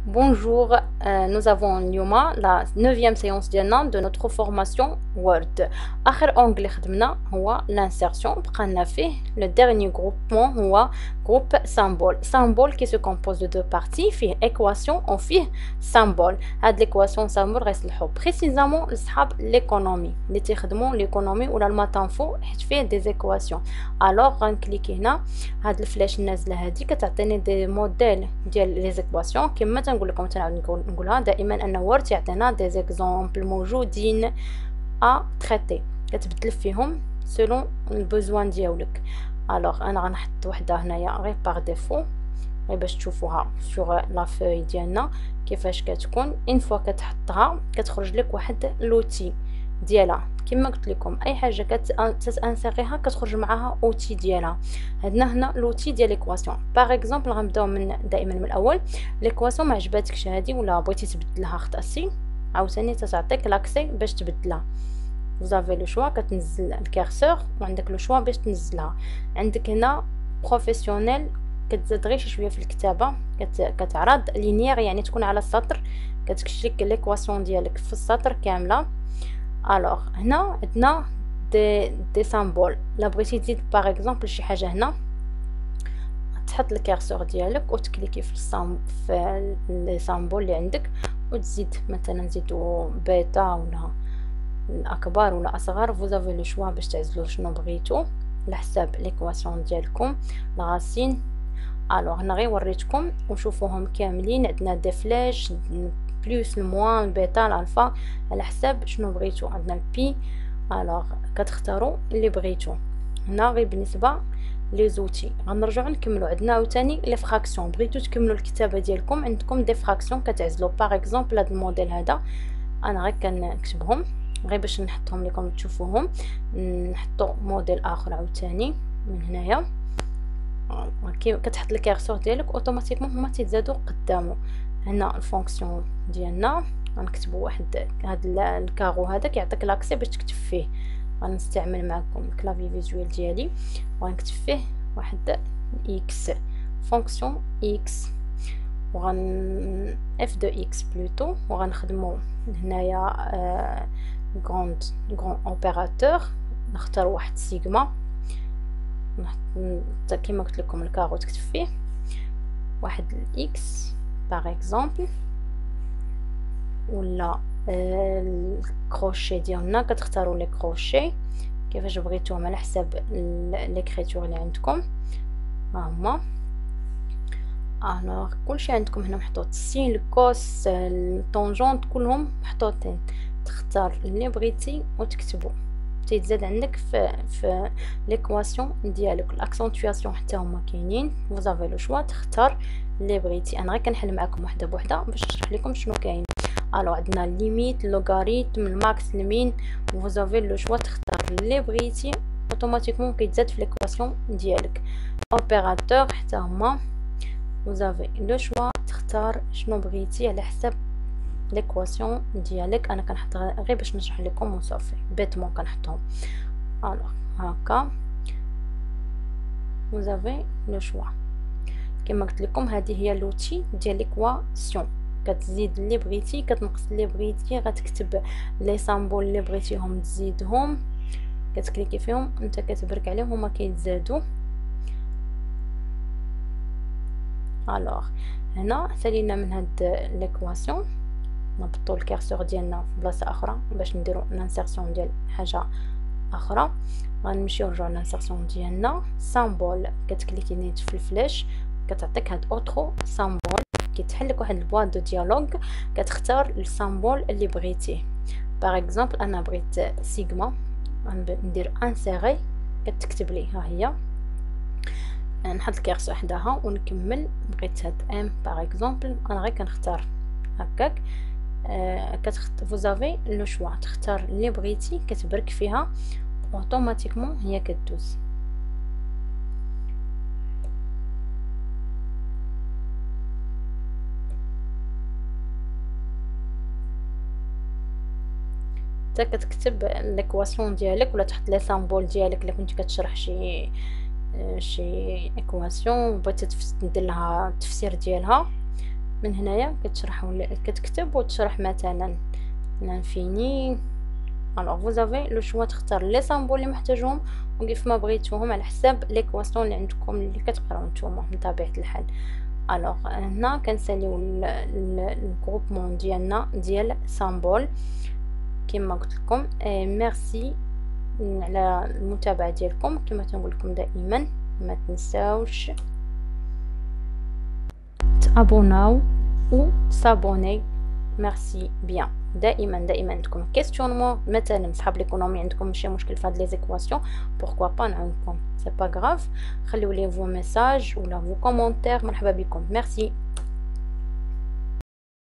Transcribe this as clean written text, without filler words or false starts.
Bonjour, nous avons اليوم la 9e séance ديالنا de notre formation Word. آخر onglet خدمنا هو l'insertion. بقى فيه le dernier groupement هو groupe symbole. Symbole qui se compose de deux parties فيه équation وفيه symbole. هاد l'équation symbole غيصلحو précisément لصحاب l'économie اللي تيخدموا l'économie ولا الماتانفو حيت فيه des équations. alors غنكليكي هنا هاد الفلاش النازله هادي كتعطيني دي موديل ديال لي زيكواسيون كما تنقول لكم تنعاود نقولها دائما ان وورد يعطينا دي زيكزامبل موجودين ا تريتي كتبدل فيهم سولون البوزوان ديالك. الوغ انا غنحط وحده هنايا غير باغ ديفو غير باش تشوفوها سوغ لا فوي ديالنا كيفاش كتكون. اون فوا كتحطها كتخرج لك واحد لوتي ديالها كما قلت لكم اي حاجه كتانسيريها كتخرج معاها اوتي ديالها. عندنا هنا لوتي ديال ليكواسيون باغ اكزومبل غنبداو من دائما من الاول. ليكواسيون ما عجباتكش هذه ولا بغيتي تبدلها اختارتي عاوتاني تعطيك لاكسي باش تبدلها. وزافي لو شوا كتنزل الكارسور وعندك لو شوا باش تنزلها. عندك هنا بروفيسيونيل كتزاد غير شويه في الكتابه كتعرض لينيير يعني تكون على السطر كتكتب لك ليكواسيون ديالك في السطر كامله. الوغ هنا عندنا دي سامبول. لا بغيتي تزيد باغ اكزومبل شي حاجه هنا تحط الكارسور ديالك وتكليكي في لي سامبول اللي عندك وتزيد مثلا نزيدو بيتا ولا الاكبر ولا اصغر. فوزافي لو شوا باش تعزلوا شنو بغيتو على حساب ليكواسيون ديالكم الغاسين. الوغ هنا غير وريتكم وشوفوهم كاملين. عندنا دي فلاش بلوس الموان البيتا الالفا على حساب شنو بغيتو. عندنا البي. الوغ كتختاروا اللي بغيتو. هنا غير بالنسبه لي زوتي غنرجعوا نكملوا. عندنا عاوتاني لي فراكسيون بغيتو تكملوا الكتابه ديالكم عندكم دي فراكسيون كتعزلوا باغ اكزومبل هذا الموديل هذا انا غير كنكتبهم غير باش نحطهم لكم تشوفوهم. نحطوا موديل اخر عاوتاني من هنايا كتحط الكارسور ديالك اوتوماتيكمون هما تيتزادوا قدامه. هنا الفونكسيون ديالنا غنكتبوا واحد هذا الكارو هذا كيعطيك لاكسي باش تكتب فيه. غنستعمل معكم الكلافي فيزوال ديالي وغنكتب فيه واحد اكس فونكسيون اكس وغن اف دو اكس بلوتو وغنخدموا هنايا غون اوبيراتور. نختار واحد سيغما كما قلت لكم الكارو تكتب فيه واحد الاكس باغ اكزومبل ولا الكروشي ديالنا كتختاروا لي كروشي كيفاش بغيتوهم على حساب ليكريتور اللي عندكم ها هما. الوغ كلشي عندكم هنا محطوط السين الكوس الطونجونت كلهم محطوطين. تختار اللي بغيتي وتكتبوا تيتزاد عندك في ليكواسيون ديالك. الاكسنتواسيون حتى هما كاينين. فوزافي لو شوا تختار اللي بغيتي. انا غير كنحل معكم وحده بوحده باش نشرح لكم شنو كاين. الو عندنا ليميت لوغاريتم الماكس لمين. فوزافي لو شوا تختار اللي بغيتي اوتوماتيكمون كيتزاد في ليكواسيون ديالك. اوبيراتور حتى هما وزافي لو شوا تختار شنو بغيتي على حساب ليكواسيون ديالك. انا كنحطها غير باش نشرح لكم وصافي بيتمون كنحطهم. الوغ هكا وزافي لو شوا كما قلت لكم هذه هي لوتي ديال ليكواسيون. كتزيد اللي بغيتي كتنقص اللي بغيتي غتكتب لي سامبول اللي بغيتيهم تزيدهم كتكليكي فيهم انت كتبرك عليهم هما كيتزادوا. الوغ هنا سالينا من هاد ليكواسيون نبطوا الكارسور ديالنا في بلاصه اخرى باش نديروا لانسيرسيون ديال حاجه اخرى. غنمشيو نرجعوا لانسيرسيون ديالنا سامبول كتكليكي نيت في الفلاش كتعطيك هاد اوترو سامبول كيتحل لك واحد البوان دو ديالوغ كتختار السامبول اللي بغيتيه. باغ اكزومبل انا بغيت سيغما ندير انسيري كتكتب لي ها هي نحط الكارسور حداها ونكمل. بغيت هاد ام باغ اكزومبل انا غير كنختار هكاك. فوزافي لو شوا تختار اللي بغيتي كتبرك فيها اوتوماتيكمون هي كدوز. حتى كتكتب ليكواسيون ديالك ولا تحط لي سامبول ديالك الا كنتي كتشرح شي ايكواسيون بغيتي دير لها التفسير ديالها من هنايا كتكتب وتشرح مثلا لانفيني. الوغ فوزافي لو شوا تختار لي سامبول اللي محتاجهم وكيف ما بغيتوهم على حساب ليكواسيون اللي عندكم اللي كتقراو نتوما من طبيعه الحال. الوغ هنا كنساليو الجروبمون ديالنا ديال سامبول كما قلت لكم. ميرسي على المتابعه ديالكم. كما تنقول لكم دائما ما تنساوش تابوناو و سابوني. ميرسي بيان. دائما عندكم كيستيونمون مثلا صحاب ليكونومي عندكم ماشي مشكل في هاد لي زيكواسيون بوركوا با نعاونكم سي با غراف. خليو لي فو ميساج ولا فو كومونتير. مرحبا بكم. ميرسي.